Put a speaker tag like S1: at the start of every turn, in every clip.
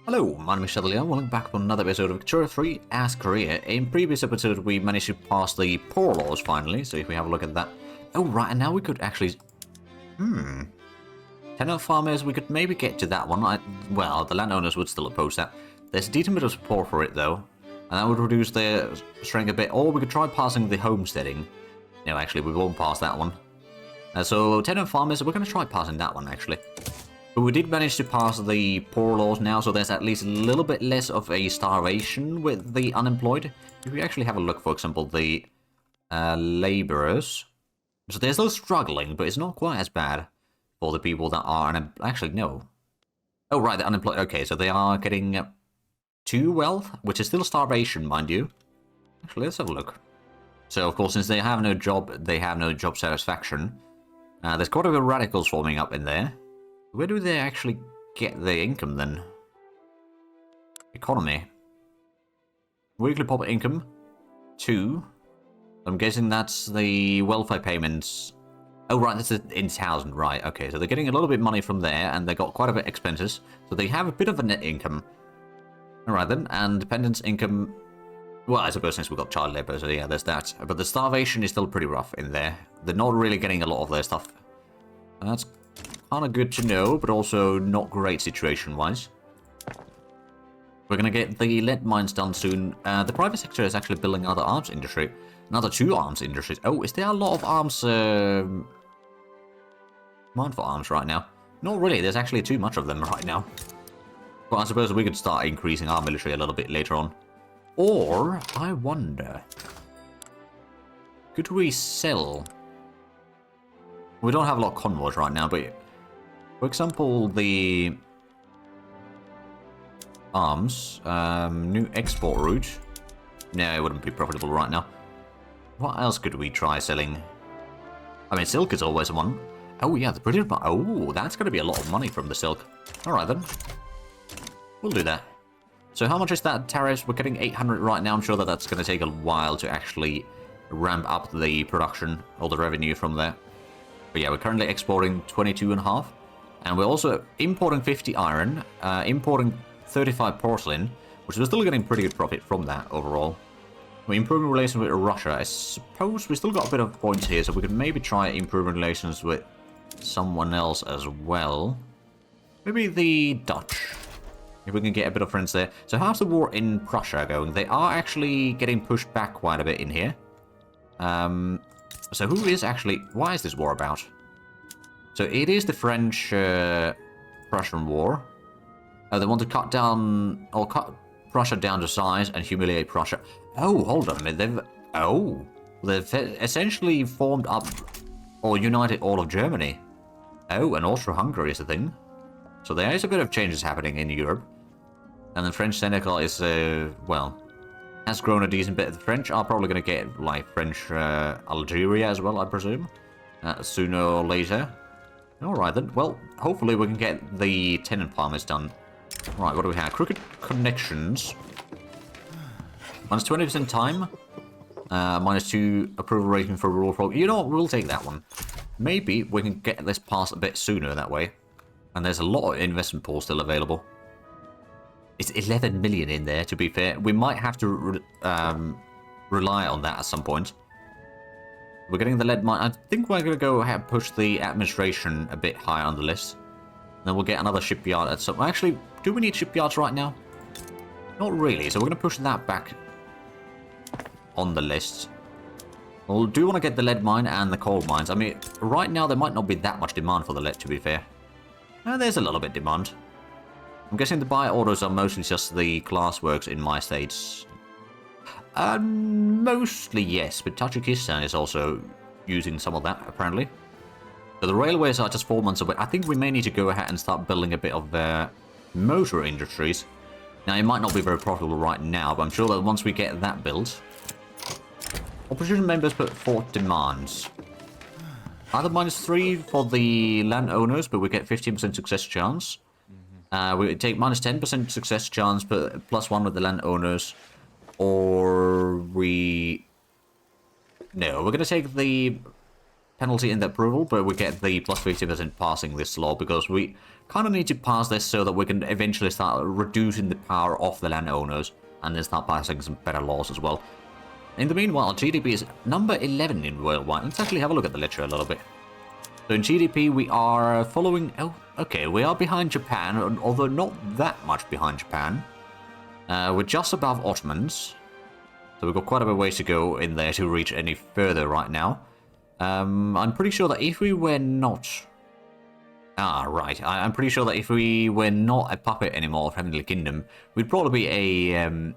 S1: Hello, my name is Shadowlian. Welcome back to another episode of Victoria 3 as Korea. In previous episode, we managed to pass the poor laws finally, so if we have a look at that. Oh, right, and now we could actually... Tenant farmers, we could maybe get to that one. Well, the landowners would still oppose that. There's a decent bit of support for it, though. And that would reduce their strength a bit. Or we could try passing the homesteading. No, actually, we won't pass that one. So, tenant farmers, we're going to try passing that one, actually. But we did manage to pass the poor laws now, so there's at least a little bit less of a starvation with the unemployed. If we actually have a look, for example, the laborers. So they're still struggling, but it's not quite as bad for the people that are actually, no. Oh, right, they're unemployed. Okay, so they are getting 2 wealth, which is still starvation, mind you. Actually, let's have a look. So, of course, since they have no job, they have no job satisfaction. There's quite a bit of radicals forming up in there. Where do they actually get their income, then? Economy. Weekly proper income. 2. I'm guessing that's the welfare payments. Oh, right, that's in 1,000, right. Okay, so they're getting a little bit of money from there, and they got quite a bit of expenses. So they have a bit of a net income. Alright then, and dependence income... Well, I suppose since we've got child labor, so yeah, there's that. But the starvation is still pretty rough in there. They're not really getting a lot of their stuff. And that's kind of good to know, but also not great situation-wise. We're going to get the lead mines done soon. The private sector is actually building another arms industry. Another 2 arms industries. Oh, is there a lot of arms... demand for arms right now? Not really, there's actually too much of them right now. Well, I suppose we could start increasing our military a little bit later on. Or, I wonder... Could we sell... We don't have a lot of convoys right now, but... For example, the... Arms. New export route. No, it wouldn't be profitable right now. What else could we try selling? I mean, silk is always one. Oh, yeah, the British... Oh, that's going to be a lot of money from the silk. Alright, then. We'll do that. So how much is that tariffs? We're getting 800 right now. I'm sure that that's going to take a while to actually ramp up the production or the revenue from there. But yeah, we're currently exporting 22.5. And we're also importing 50 iron, importing 35 porcelain, which we're still getting pretty good profit from that overall. We're improving relations with Russia. I suppose we still got a bit of points here, so we could maybe try improving relations with someone else as well. Maybe the Dutch. If we can get a bit of friends there. So how's the war in Prussia going? They are actually getting pushed back quite a bit in here. So who is actually... Why is this war about? So it is the French-Prussian war. They want to cut down... Or cut Prussia down to size and humiliate Prussia. Oh, hold on a minute. They've essentially formed up... Or united all of Germany. Oh, and Austro-Hungary is a thing. So there is a bit of changes happening in Europe. And the French Senegal is, well, has grown a decent bit. The French are probably going to get, like, French Algeria as well, I presume. Sooner or later. Alright then. Well, hopefully we can get the tenant farmers done. Right, what do we have? Crooked connections. Minus 20% time. Minus 2 approval rating for rural folk. You know what? We'll take that one. Maybe we can get this passed a bit sooner that way. And there's a lot of investment pools still available. It's 11 million in there, to be fair. We might have to rely on that at some point. We're getting the lead mine. I think we're going to go ahead and push the administration a bit higher on the list. Then we'll get another shipyard at some... Actually, do we need shipyards right now? Not really, so we're going to push that back on the list. We do want to get the lead mine and the coal mines. I mean, right now there might not be that much demand for the lead, to be fair. There's a little bit demand. I'm guessing the buy orders are mostly just the glassworks in my states. Mostly yes, but Tajikistan is also using some of that, apparently. So the railways are just 4 months away. I think we may need to go ahead and start building a bit of motor industries. Now, it might not be very profitable right now, but I'm sure that once we get that built... Opposition members put forth demands. Either -3 for the landowners, but we get 15% success chance. We take -10% success chance, but +1 with the landowners. Or we... No, we're going to take the penalty in the approval, but we get the plus 50% passing this law because we kind of need to pass this so that we can eventually start reducing the power of the landowners and then start passing some better laws as well. In the meanwhile, GDP is number 11 in worldwide. Let's actually have a look at the ledger a little bit. So in GDP, we are following... Oh, okay, we are behind Japan, although not that much behind Japan. We're just above Ottomans. So we've got quite a bit of ways to go in there to reach any further right now. I'm pretty sure that if we were not... Ah, right. I'm pretty sure that if we were not a puppet anymore of Heavenly Kingdom, we'd probably be a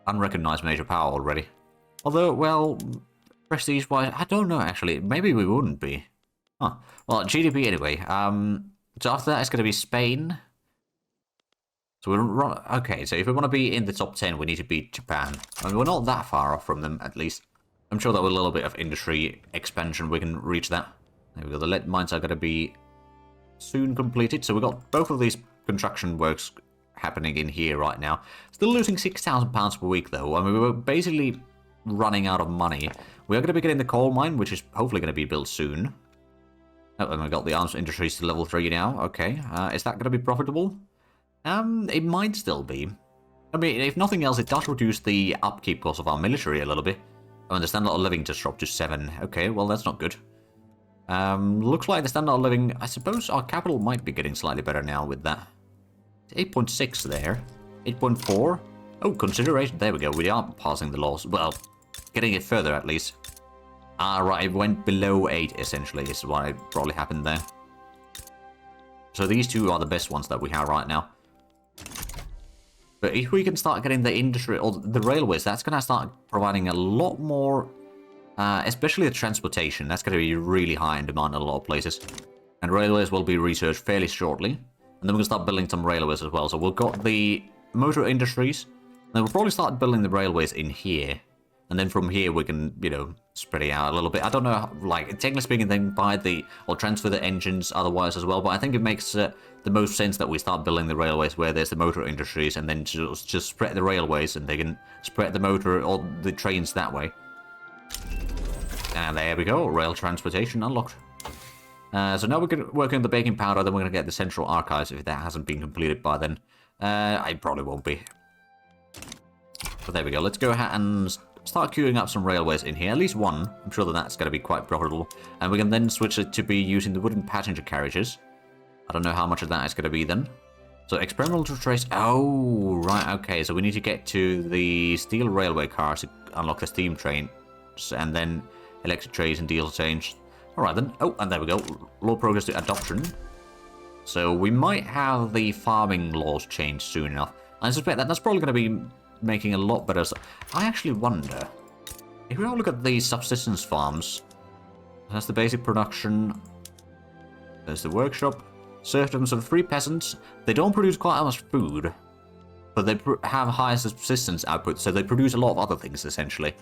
S1: unrecognized major power already. Although, well, prestige-wise, I don't know actually. Maybe we wouldn't be. Huh. Well, GDP anyway. So after that, it's going to be Spain. So we're okay. So if we want to be in the top 10, we need to beat Japan. I mean, we're not that far off from them, at least. I'm sure that with a little bit of industry expansion, we can reach that. There we go. The lead mines are going to be soon completed. So we've got both of these construction works happening in here right now. Still losing £6,000 per week, though. I mean, we were basically running out of money. We are going to be getting the coal mine, which is hopefully going to be built soon. Oh, and we got the arms industries to level 3 now. Okay. Is that going to be profitable? It might still be. I mean, if nothing else, it does reduce the upkeep cost of our military a little bit. Oh, and the standard of living just dropped to 7. Okay, well, that's not good. Looks like the standard of living... I suppose our capital might be getting slightly better now with that. 8.6 there. 8.4. Oh, consideration. There we go. We are passing the laws. Well, getting it further at least. Ah, right. It went below 8, essentially, is what probably happened there. So these two are the best ones that we have right now. But if we can start getting the industry or the railways, that's going to start providing a lot more, especially the transportation. That's going to be really high in demand in a lot of places. And railways will be researched fairly shortly. And then we can start building some railways as well. So we've got the motor industries. And then we'll probably start building the railways in here. And then from here we can, you know, spread it out a little bit. I don't know, like, technically speaking, then buy the, or transfer the engines otherwise as well. But I think it makes the most sense that we start building the railways where there's the motor industries and then just spread the railways and they can spread the motor or the trains that way. And there we go, rail transportation unlocked. So now we're going to work on the baking powder, then we're going to get the central archives if that hasn't been completed by then. I probably won't be. But there we go, let's go ahead and start queuing up some railways in here, at least one. I'm sure that that's going to be quite profitable. And we can then switch it to be using the wooden passenger carriages. I don't know how much of that is going to be then. So experimental trace. Oh, right, okay. So we need to get to the steel railway cars to unlock the steam train. And then electric trains and diesel trains. Alright then. Oh, and there we go. Law progress to adoption. So we might have the farming laws changed soon enough. I suspect that that's probably going to be making a lot better. I actually wonder, if we all look at the subsistence farms, that's the basic production, there's the workshop, serfdoms of 3 peasants. They don't produce quite as much food, but they have high subsistence output, so they produce a lot of other things, essentially.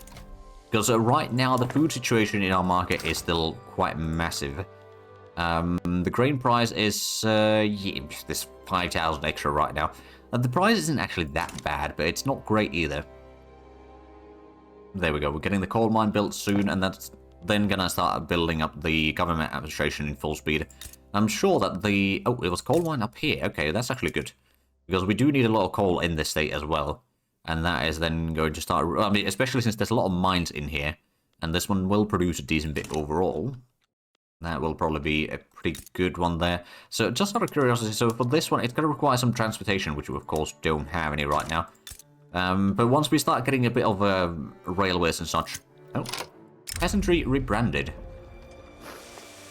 S1: Because right now, the food situation in our market is still quite massive. The grain price is, yeah, this 5,000 extra right now. The price isn't actually that bad, but it's not great either. There we go, we're getting the coal mine built soon, and that's then gonna start building up the government administration in full speed. I'm sure that the... Oh, it was coal mine up here. Okay, that's actually good. Because we do need a lot of coal in this state as well. And that is then going to start... I mean, especially since there's a lot of mines in here. And this one will produce a decent bit overall. That will probably be a pretty good one there. So just out of curiosity, so for this one, it's going to require some transportation, which we of course don't have any right now. But once we start getting a bit of railways and such... Oh, peasantry rebranded.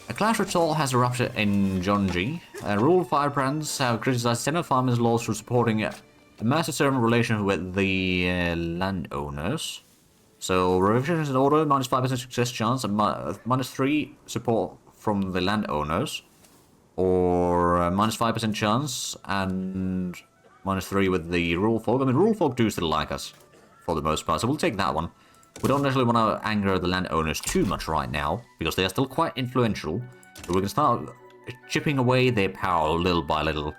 S1: A clash of toll has erupted in Jeonji. Rural firebrands have criticized Tenant farmers' laws for supporting a master servant relation with the landowners. So, revision is in order, minus 5% success chance, and minus 3 support from the landowners. Or minus 5% chance, and minus 3 with the rural folk. I mean, rural folk do still like us, for the most part, so we'll take that one. We don't necessarily want to anger the landowners too much right now, because they are still quite influential. But we can start chipping away their power little by little.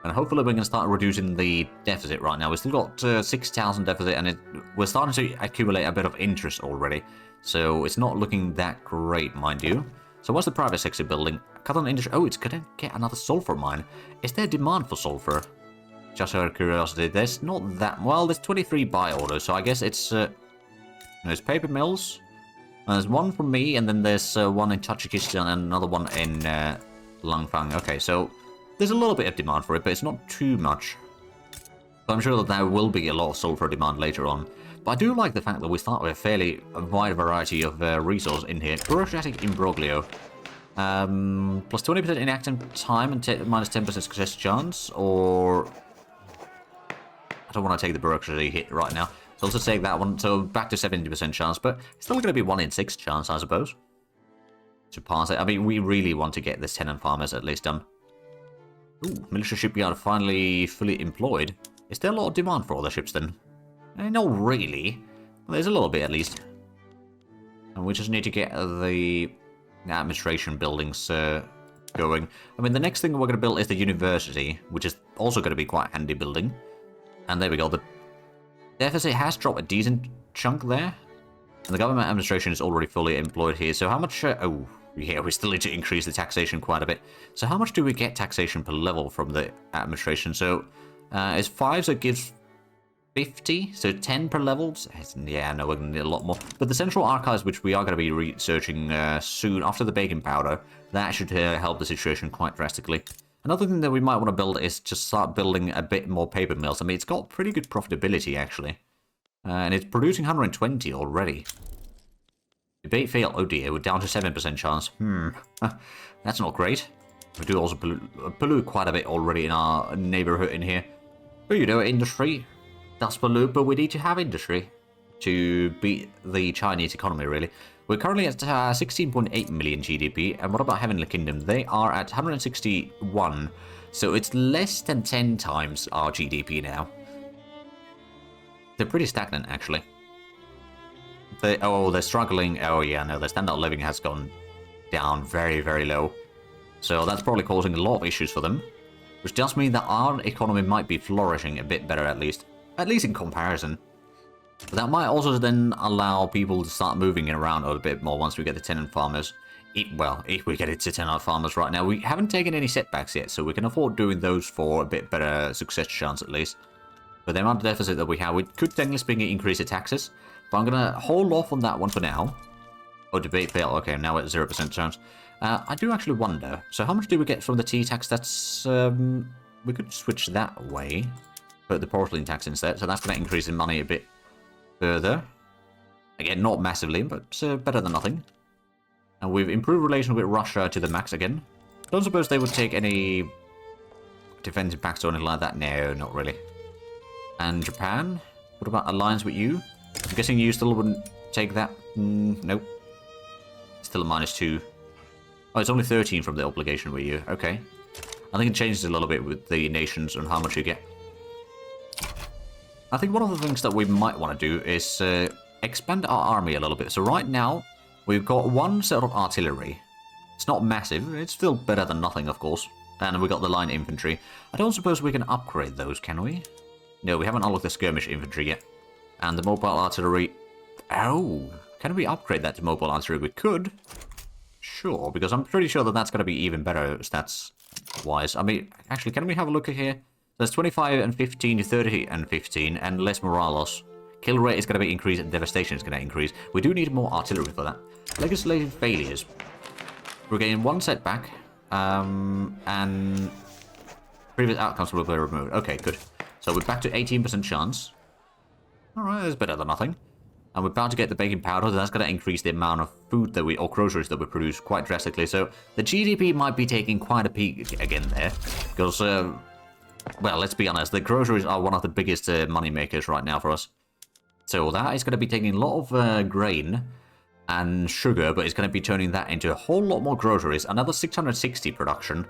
S1: And hopefully we can start reducing the deficit right now. We've still got 6,000 deficit, and we're starting to accumulate a bit of interest already. So it's not looking that great, mind you. So what's the private sector building? Cotton industry. Oh, it's going to get another sulfur mine. Is there demand for sulfur? Just out of curiosity, there's not that... Well, there's 23 buy orders, so I guess it's... there's paper mills. There's one from me, and then there's one in Tajikistan and another one in Langfang. Okay, so... There's a little bit of demand for it, but it's not too much. So I'm sure that there will be a lot of sulfur demand later on. But I do like the fact that we start with a fairly wide variety of resources in here. Bureaucratic imbroglio. Plus 20% inactive time and minus 10% success chance, or... I don't want to take the bureaucracy hit right now. So let's just take that one. So back to 70% chance, but it's still going to be 1 in 6 chance, I suppose. To pass it. I mean, we really want to get this tenant farmers at least done. Ooh, military shipyard finally fully employed. Is there a lot of demand for all the ships then? Not really. Well, there's a little bit at least. And we just need to get the administration buildings going. I mean, the next thing we're going to build is the university, which is also going to be quite a handy building. And there we go. The deficit has dropped a decent chunk there. And the government administration is already fully employed here. So how much... oh, yeah, we still need to increase the taxation quite a bit. So how much do we get taxation per level from the administration? So it's 5, so it gives 50. So 10 per level. Yeah, no, we're going to need a lot more. But the central archives, which we are going to be researching soon after the baking powder, that should help the situation quite drastically. Another thing that we might want to build is just start building a bit more paper mills. I mean, it's got pretty good profitability, actually. And it's producing 120 already. Debate fail. Oh dear, we're down to 7% chance. That's not great. We do also pollute quite a bit already in our neighborhood in here. But you know, industry does pollute, but we need to have industry to beat the Chinese economy, really. We're currently at 16.8 million GDP, and what about Heavenly Kingdom? They are at 161, so it's less than 10 times our GDP now. They're pretty stagnant, actually. They're struggling. Oh yeah, no, their standard of living has gone down very, very low. So that's probably causing a lot of issues for them. Which does mean that our economy might be flourishing a bit better, at least. At least in comparison. But that might also then allow people to start moving around a bit more once we get the tenant farmers. If we get it to tenant farmers right now. We haven't taken any setbacks yet, so we can afford doing those for a bit better success chance, at least. But the amount of deficit that we have, we could technically speaking increase the taxes. But I'm going to hold off on that one for now. Oh, debate fail. Okay, now at 0% chance. I do actually wonder. So how much do we get from the tea tax? That's... we could switch that way. Put the porcelain tax instead. So that's going to increase the money a bit further. Again, not massively, but better than nothing. And we've improved relations with Russia to the max again. Don't suppose they would take any defensive pacts or anything like that. No, not really. And Japan? What about alliance with you? I'm guessing you still wouldn't take that? Nope. Still a -2. Oh, it's only 13 from the obligation with you. Okay. I think it changes a little bit with the nations and how much you get. I think one of the things that we might want to do is expand our army a little bit. So right now, we've got 1 set of artillery. It's not massive. It's still better than nothing, of course. And we got the line infantry. I don't suppose we can upgrade those, can we? No, we haven't unlocked the skirmish infantry yet. And the mobile artillery... Oh, can we upgrade that to mobile artillery? We could. Sure, because I'm pretty sure that that's going to be even better stats-wise. I mean, actually, can we have a look at here? There's 25 and 15, 30 and 15, and less morale loss. Kill rate is going to be increased, and devastation is going to increase. We do need more artillery for that. Legislative failures. We're getting 1 setback, and previous outcomes will be removed. Okay, good. So we're back to 18% chance. Alright, that's better than nothing. And we're about to get the baking powder, that's going to increase the amount of food that or groceries that we produce quite drastically. So the GDP might be taking quite a peak again there. Because, well, let's be honest, the groceries are one of the biggest money makers right now for us. So that is going to be taking a lot of grain and sugar, but it's going to be turning that into a whole lot more groceries. Another 660 production.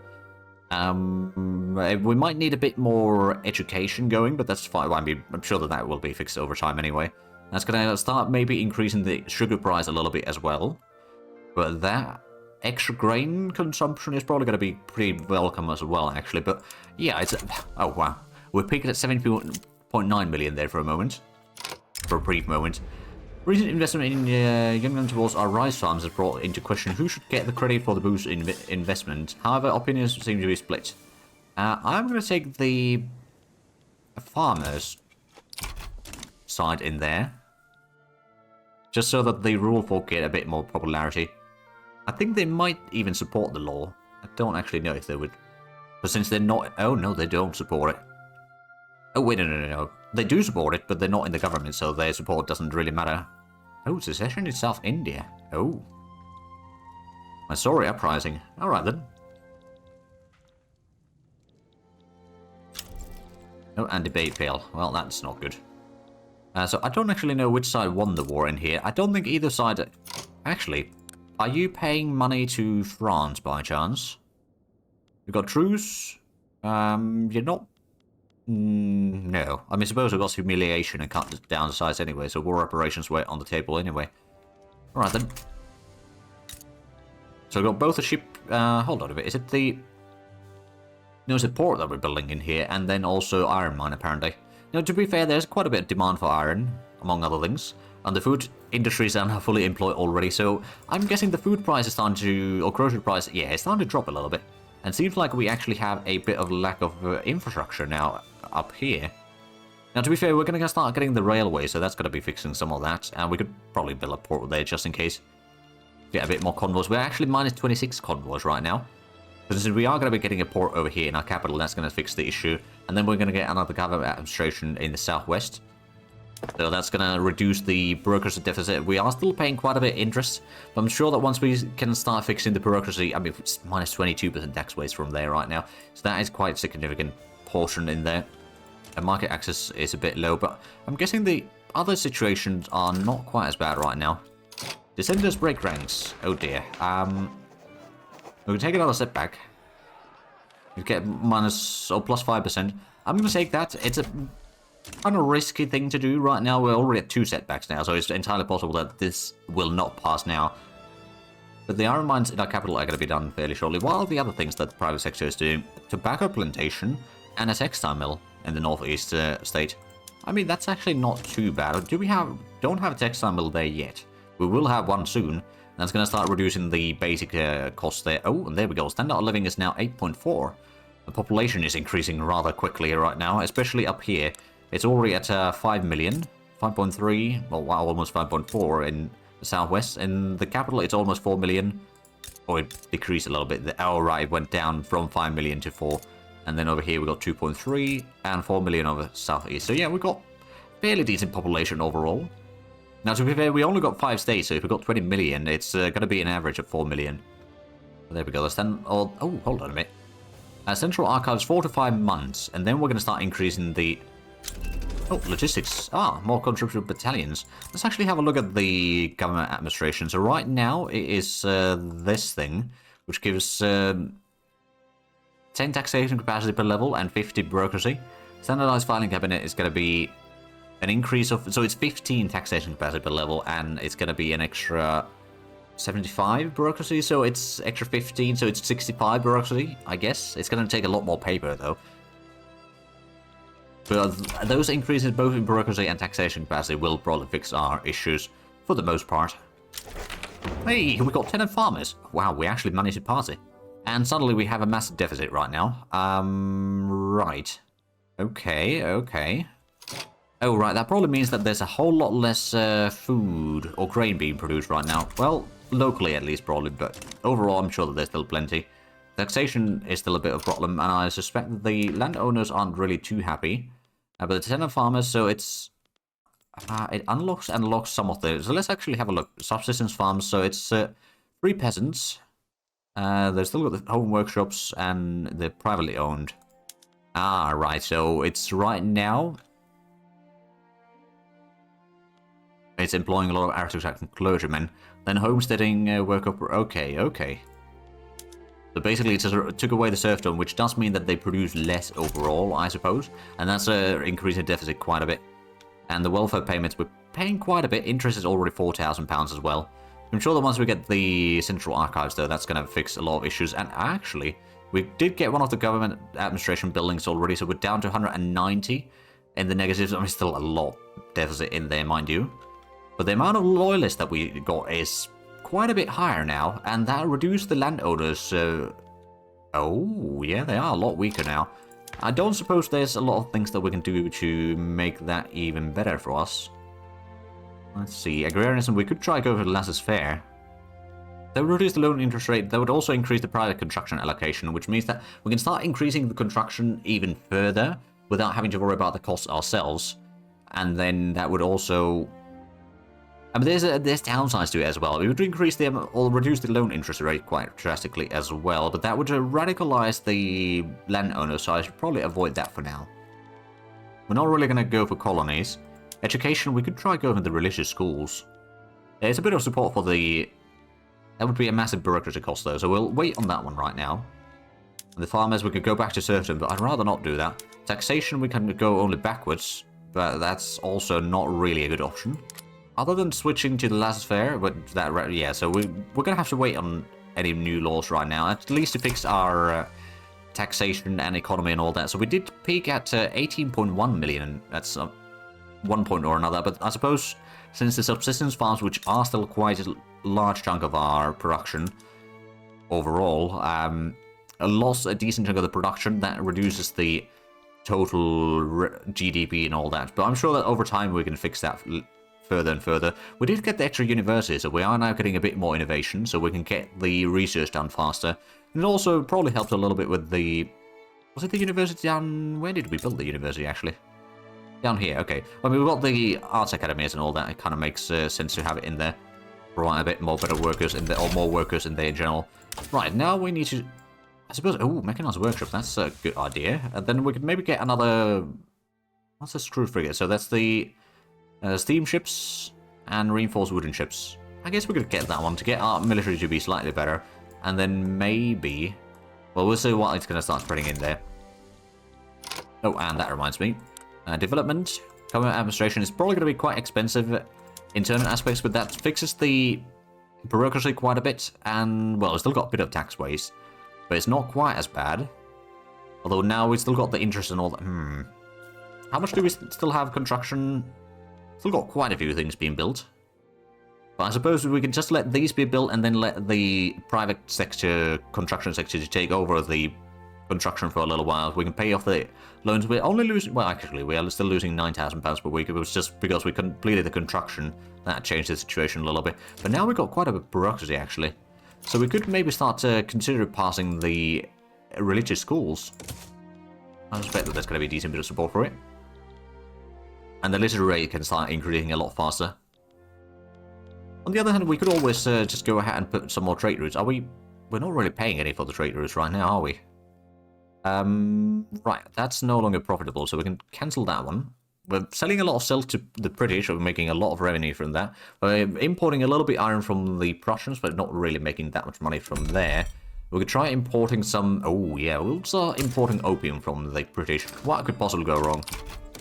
S1: We might need a bit more education going, but that's fine. I mean, I'm sure that that will be fixed over time anyway. That's going to start maybe increasing the sugar price a little bit as well. But that extra grain consumption is probably going to be pretty welcome as well, actually. But yeah, it's... Oh, wow. We're peaked at 70.9 million there for a moment. For a brief moment. Recent investment in young towards our rice farms has brought into question who should get the credit for the boost in investment. However, opinions seem to be split. I'm going to take the farmers side in there. Just so that the rural folk get a bit more popularity. I think they might even support the law. I don't actually know if they would. But since they're not... Oh, no, they don't support it. Oh, wait, no. They do support it, but they're not in the government, so their support doesn't really matter. Oh, secession in South India. Oh. Mysore uprising. Alright then. Oh, and debate fail. Well, that's not good. So I don't actually know which side won the war in here. I don't think either side... Actually, are you paying money to France by chance? You've got truce. You're not... No. I mean, suppose we've got humiliation and cut down the size anyway, so war operations were on the table anyway. Alright then. So we've got both a ship... hold on a bit. Is it the... No, it's a port that we're building in here, and then also iron mine, apparently. Now, to be fair, there's quite a bit of demand for iron, among other things. And the food industries are now fully employed already, so I'm guessing the food price is starting to... Or grocery price, yeah, it's starting to drop a little bit. And seems like we actually have a bit of lack of infrastructure now up here. Now, to be fair, we're going to start getting the railway, so that's going to be fixing some of that. And we could probably build a port there just in case. Get a bit more convoys. We're actually minus 26 convoys right now. Because we are going to be getting a port over here in our capital, that's going to fix the issue. And then we're going to get another government administration in the southwest. So that's going to reduce the bureaucracy deficit. We are still paying quite a bit of interest, but I'm sure that once we can start fixing the bureaucracy, I mean, it's minus 22% tax base from there right now. So that is quite a significant portion in there. And market access is a bit low, but I'm guessing the other situations are not quite as bad right now. Descendants break ranks. Oh dear. We can take another setback. We get minus or plus 5%. I'm going to take that. It's a kind of risky thing to do right now. We're already at 2 setbacks now, so it's entirely possible that this will not pass now. But the iron mines in our capital are going to be done fairly shortly. What are the other things that the private sector is doing? Tobacco plantation and a textile mill in the northeast state. I mean, that's actually not too bad. Don't have a textile mill there yet. We will have one soon. That's going to start reducing the basic costs there. Oh, and there we go. Standard of living is now 8.4. The population is increasing rather quickly right now, especially up here. It's already at 5 million, 5.3, well, wow, almost 5.4 in the southwest. In the capital, it's almost 4 million. Oh, it decreased a little bit. Oh, right, it went down from 5 million to 4. And then over here, we got 2.3 and 4 million over southeast. So yeah, we've got fairly decent population overall. Now, to be fair, we only got 5 states, so if we got 20 million, it's going to be an average of 4 million. There we go. Let's then... Oh, hold on a minute. Central Archives, 4 to 5 months, and then we're going to start increasing the... Oh, logistics. More contributor battalions. Let's actually have a look at the government administration. So right now, it is this thing, which gives 10 taxation capacity per level and 50 bureaucracy. Standardized filing cabinet is going to be... an increase of... So it's 15 taxation capacity per level, and it's going to be an extra 75 bureaucracy, so it's extra 15, so it's 65 bureaucracy, I guess. It's going to take a lot more paper, though. But those increases both in bureaucracy and taxation capacity will probably fix our issues, for the most part. Hey, we got tenant farmers. Wow, we actually managed to pass it. And suddenly we have a massive deficit right now. Right. Okay. Oh, right, that probably means that there's a whole lot less food or grain being produced right now. Well, locally at least, probably, but overall I'm sure that there's still plenty. Taxation is still a bit of a problem, and I suspect that the landowners aren't really too happy. But the tenant farmers, so it's... it unlocks and locks some of those. So let's actually have a look. Subsistence farms, so it's 3 peasants. They've still got the home workshops, and they're privately owned. Right, so it's right now... It's employing a lot of aristocrats and clergymen. Then homesteading workup... Okay. So basically, it took away the serfdom, which does mean that they produce less overall, I suppose. And that's increasing the deficit quite a bit. And the welfare payments, we're paying quite a bit. Interest is already £4,000 as well. I'm sure that once we get the central archives, though, that's going to fix a lot of issues. And actually, we did get one of the government administration buildings already, so we're down to 190 in the negatives. I mean, still a lot deficit in there, mind you. But the amount of loyalists that we got is quite a bit higher now, and that reduced the landowners. Oh, yeah, they are a lot weaker now. I don't suppose there's a lot of things that we can do to make that even better for us. Let's see, agrarianism, we could try go for the laissez-faire. That would reduce the loan interest rate. That would also increase the private construction allocation, which means that we can start increasing the construction even further without having to worry about the costs ourselves. And then that would also... I mean, there's downsides to it as well. We would increase the or reduce the loan interest rate quite drastically as well, but that would radicalize the landowners, so I should probably avoid that for now. We're not really going to go for colonies. Education, we could try going for the religious schools. There's a bit of support for the... That would be a massive bureaucracy cost, though, so we'll wait on that one right now. And the farmers, we could go back to serfdom, but I'd rather not do that. Taxation, we can go only backwards, but that's also not really a good option. Other than switching to the laissez-faire, but that, yeah, so we're going to have to wait on any new laws right now, at least to fix our taxation and economy and all that. So we did peak at 18.1 million, that's one point or another, but I suppose since the subsistence farms, which are still quite a large chunk of our production overall, lost a decent chunk of the production, that reduces the total GDP and all that. But I'm sure that over time we can fix that further and further. We did get the extra university, so we are now getting a bit more innovation, so we can get the research done faster. And it also probably helped a little bit with the... Was it the university down... Where did we build the university, actually? Down here, okay. I mean, we've got the arts academies and all that. It kind of makes sense to have it in there. Provide a bit more better workers in there, or more workers in there in general. Right, now we need to... I suppose... Oh, mechanized workshop. That's a good idea. And then we could maybe get another... What's a screw frigate? So that's the... steam ships and reinforced wooden ships. I guess we could get that one to get our military to be slightly better. And then maybe... Well, we'll see what it's going to start spreading in there. Oh, and that reminds me. Development. Government administration is probably going to be quite expensive in certain aspects, but that fixes the bureaucracy quite a bit. And, well, it's still got a bit of tax waste, but it's not quite as bad. Although now we've still got the interest and all that. How much do we still have construction? Still got quite a few things being built. But I suppose we can just let these be built and then let the private sector, construction sector, to take over the construction for a little while. We can pay off the loans. We're only losing... Well, actually, we are still losing £9,000 per week. It was just because we completed the construction. That changed the situation a little bit. But now we've got quite a bit of bureaucracy, actually. So we could maybe start to consider passing the religious schools. I suspect that there's going to be a decent bit of support for it. And the literary rate can start increasing a lot faster. On the other hand, we could always just go ahead and put some more trade routes. Are we... We're not really paying any for the trade routes right now, are we? Right, that's no longer profitable, so we can cancel that one. We're selling a lot of silk to the British, we're making a lot of revenue from that. We're importing a little bit iron from the Prussians, but not really making that much money from there. We could try importing some... Oh, yeah, we'll start importing opium from the British. What could possibly go wrong?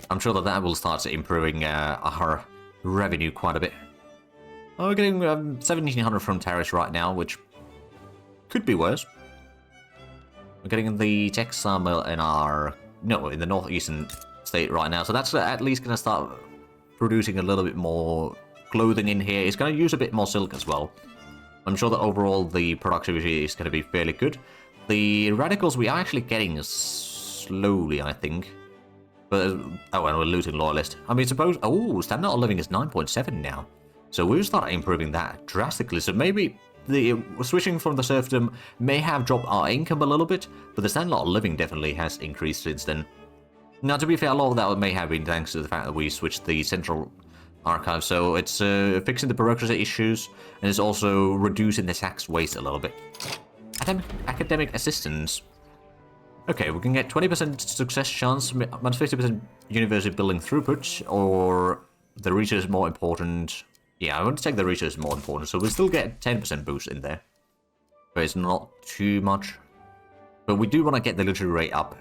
S1: I'm sure that that will start improving our revenue quite a bit. Oh, we're getting 1,700 from tariffs right now, which could be worse. We're getting the textile mill in our... No, in the northeastern state right now. So that's at least going to start producing a little bit more clothing in here. It's going to use a bit more silk as well. I'm sure that overall the productivity is going to be fairly good. The radicals we are actually getting slowly, I think. But, oh, and we're losing loyalist. I mean, suppose... Oh, standard of living is 9.7 now. So we'll start improving that drastically. So maybe... switching from the serfdom may have dropped our income a little bit, but the standard of living definitely has increased since then. Now, to be fair, a lot of that may have been thanks to the fact that we switched the central archive, so it's fixing the bureaucracy issues, and it's also reducing the tax waste a little bit. Academic assistance. Okay, we can get 20% success chance, minus 50% university building throughput, or the research is more important. Yeah, I want to take the research more important, so we'll still get 10% boost in there. But it's not too much. But we do want to get the literary rate up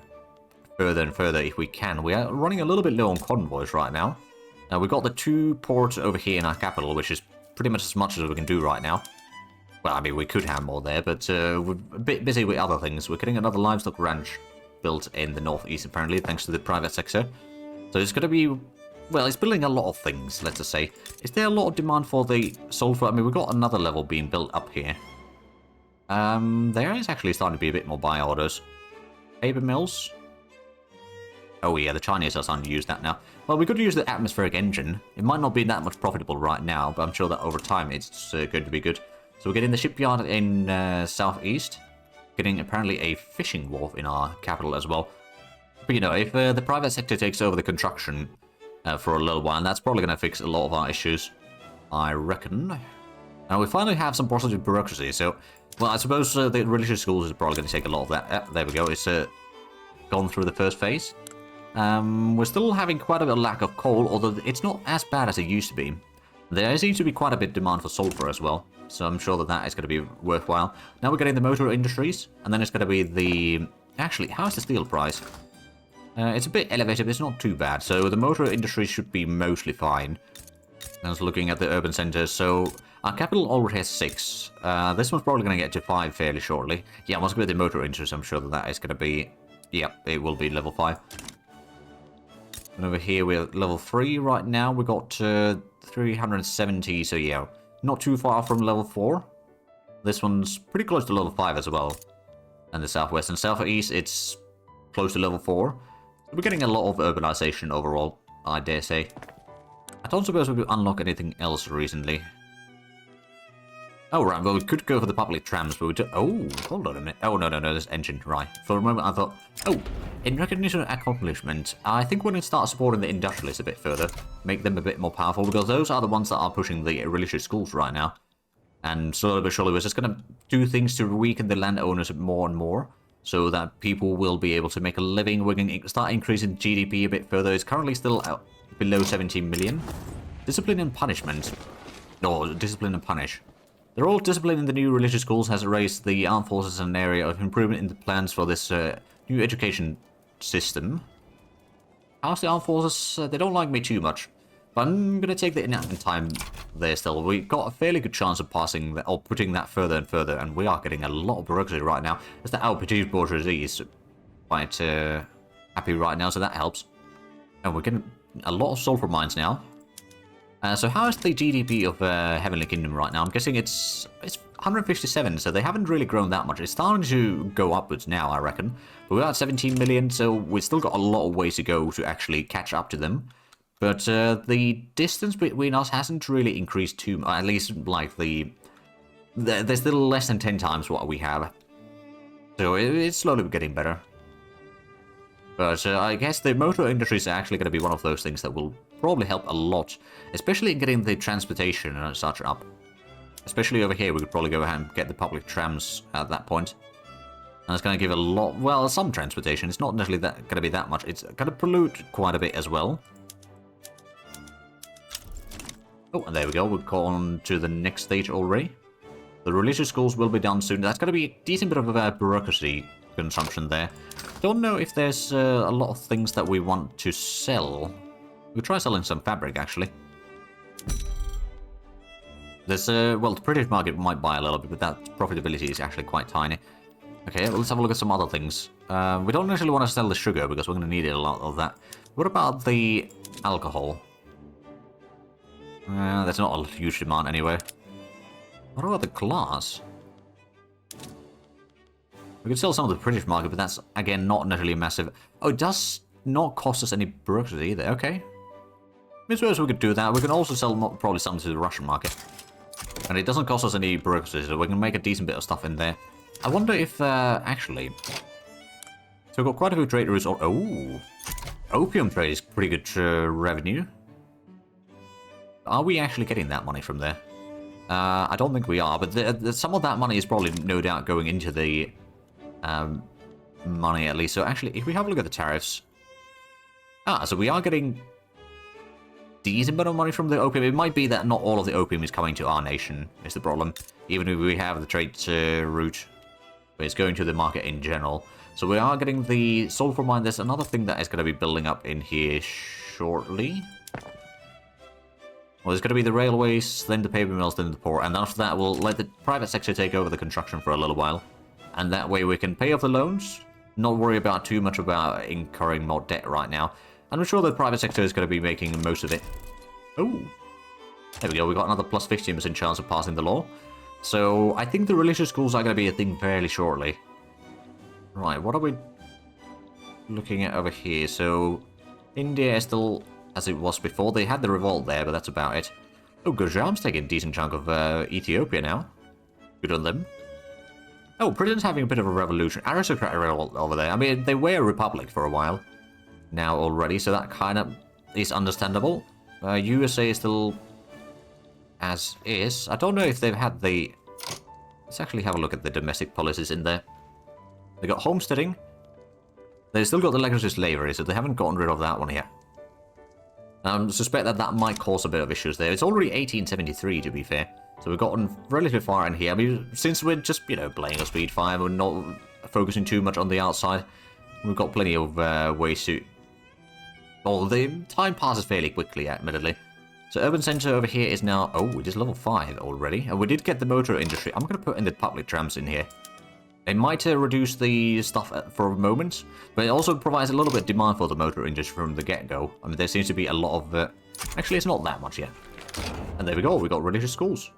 S1: further and further if we can. We are running a little bit low on convoys right now. Now, we've got the 2 ports over here in our capital, which is pretty much as much as we can do right now. Well, I mean, we could have more there, but we're a bit busy with other things. We're getting another livestock ranch built in the northeast, apparently, thanks to the private sector. So it's going to be... Well, it's building a lot of things, let's just say. Is there a lot of demand for the sulfur? I mean, we've got another level being built up here. There is actually starting to be a bit more buy orders. Paper mills. Oh yeah, the Chinese are starting to use that now. Well, we could use the atmospheric engine. It might not be that much profitable right now, but I'm sure that over time it's going to be good. So we're getting the shipyard in southeast. Getting apparently a fishing wharf in our capital as well. But you know, if the private sector takes over the construction for a little while, that's probably going to fix a lot of our issues, I reckon. Now we finally have some positive bureaucracy, so... Well, I suppose the religious schools is probably going to take a lot of that. There we go, it's gone through the first phase. We're still having quite a bit of lack of coal, although it's not as bad as it used to be. There seems to be quite a bit of demand for sulfur as well, so I'm sure that that is going to be worthwhile. Now we're getting the motor industries, and then it's going to be the... Actually, how's the steel price? It's a bit elevated, but it's not too bad. So the motor industry should be mostly fine. I was looking at the urban centers, so our capital already has 6. This one's probably going to get to 5 fairly shortly. Yeah, once we get the motor industries, I'm sure that that is going to be... Yeah, it will be level 5. And over here we're at level 3 right now. We got 370, so yeah, not too far from level 4. This one's pretty close to level 5 as well. And the southwest and southeast, it's close to level 4. So we're getting a lot of urbanization overall, I dare say. I don't suppose we could unlock anything else recently. Oh, right, well, we could go for the public trams, but we do... Oh, hold on a minute. Oh, no, this engine, right. For a moment, I thought... Oh, in recognition of accomplishment, I think we're going to start supporting the industrialists a bit further. Make them a bit more powerful, because those are the ones that are pushing the religious schools right now. And slowly but surely, we're just going to do things to weaken the landowners more and more, so that people will be able to make a living. We're going to start increasing GDP a bit further. It's currently still out below 17 million. Discipline and punishment. No, discipline and punish. The role of discipline in the new religious schools has raised the armed forces an area of improvement in the plans for this new education system. How's the armed forces? They don't like me too much. But I'm going to take the enactment time there still. We got a fairly good chance of passing that, or putting that further and further, and we are getting a lot of bureaucracy right now. As the petite bourgeoisie is quite happy right now, so that helps. And we're getting a lot of sulfur mines now. So how is the GDP of Heavenly Kingdom right now? I'm guessing it's 157, so they haven't really grown that much. It's starting to go upwards now, I reckon. But we're at 17 million, so we've still got a lot of ways to go to actually catch up to them. But the distance between us hasn't really increased too much. At least, like, they're still less than 10 times what we have. So it's slowly getting better. But I guess the motor industry is actually going to be one of those things that will probably help a lot. Especially in getting the transportation and such up. Especially over here, we could probably go ahead and get the public trams at that point. And it's going to give a lot, well, some transportation. It's not necessarily going to be that much. It's going to pollute quite a bit as well. Oh, and there we go. We've gone to the next stage already. The religious schools will be done soon. That's going to be a decent bit of a bureaucracy consumption there. Don't know if there's a lot of things that we want to sell. We'll try selling some fabric, actually. There's, well, the British market might buy a little bit, but that profitability is actually quite tiny. Okay, well, let's have a look at some other things. We don't necessarily want to sell the sugar, because we're going to need a lot of that. What about the alcohol? There's not a huge demand anyway. What about the glass? We could sell some of the British market, but that's, again, not necessarily massive. Oh, it does not cost us any bureaucracy either. Okay. I suppose we could do that. We can also sell probably some to the Russian market. And it doesn't cost us any bureaucracy, so we can make a decent bit of stuff in there. I wonder if, actually... So we've got quite a few trade routes. Oh! Opium trade is pretty good revenue. Are we actually getting that money from there? I don't think we are, but some of that money is probably no doubt going into the money at least. So actually, if we have a look at the tariffs... so we are getting decent bit of money from the opium. It might be that not all of the opium is coming to our nation, is the problem. Even if we have the trade route, but it's going to the market in general. So we are getting the sulfur mine. There's another thing that is going to be building up in here shortly. Well, there's going to be the railways, then the paper mills, then the port, and after that we'll let the private sector take over the construction for a little while. And that way we can pay off the loans, not worry about too much about incurring more debt right now. And I'm sure the private sector is going to be making most of it. Oh, there we go, we got another plus 15% chance of passing the law. So I think the religious schools are going to be a thing fairly shortly. Right, what are we looking at over here? So India is still as it was before. They had the revolt there, but that's about it. Oh, Gujarat's taking a decent chunk of Ethiopia now. Good on them. Oh, Britain's having a bit of a revolution. Aristocrat revolt over there. I mean, they were a republic for a while now already, so that kind of is understandable. USA is still as is. I don't know if they've had the... Let's actually have a look at the domestic policies in there. They got homesteading. They've still got the legacy slavery, so they haven't gotten rid of that one yet. I suspect that that might cause a bit of issues there. It's already 1873, to be fair. So we've gotten relatively far in here. I mean, since we're just, you know, playing a speed 5, we're not focusing too much on the outside. We've got plenty of ways to... Well, the time passes fairly quickly, admittedly. So urban centre over here is now... Oh, it is level 5 already. And we did get the motor industry. I'm going to put in the public trams in here. It might reduce the stuff for a moment, but it also provides a little bit of demand for the motor industry from the get-go. I mean, there seems to be a lot of... Actually, it's not that much yet. And there we go, we got religious schools.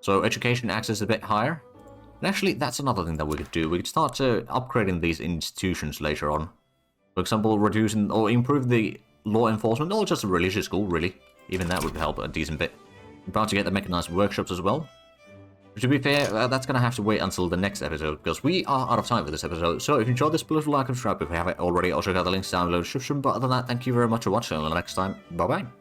S1: So education access is a bit higher. And actually, that's another thing that we could do. We could start upgrading these institutions later on. For example, reducing or improving the law enforcement, or just a religious school, really. Even that would help a decent bit. We're about to get the mechanized workshops as well. To be fair, that's going to have to wait until the next episode, because we are out of time for this episode. So if you enjoyed this, please like and subscribe if you haven't already. Also, got the links down below in the description. But other than that, thank you very much for watching. Until next time, bye-bye.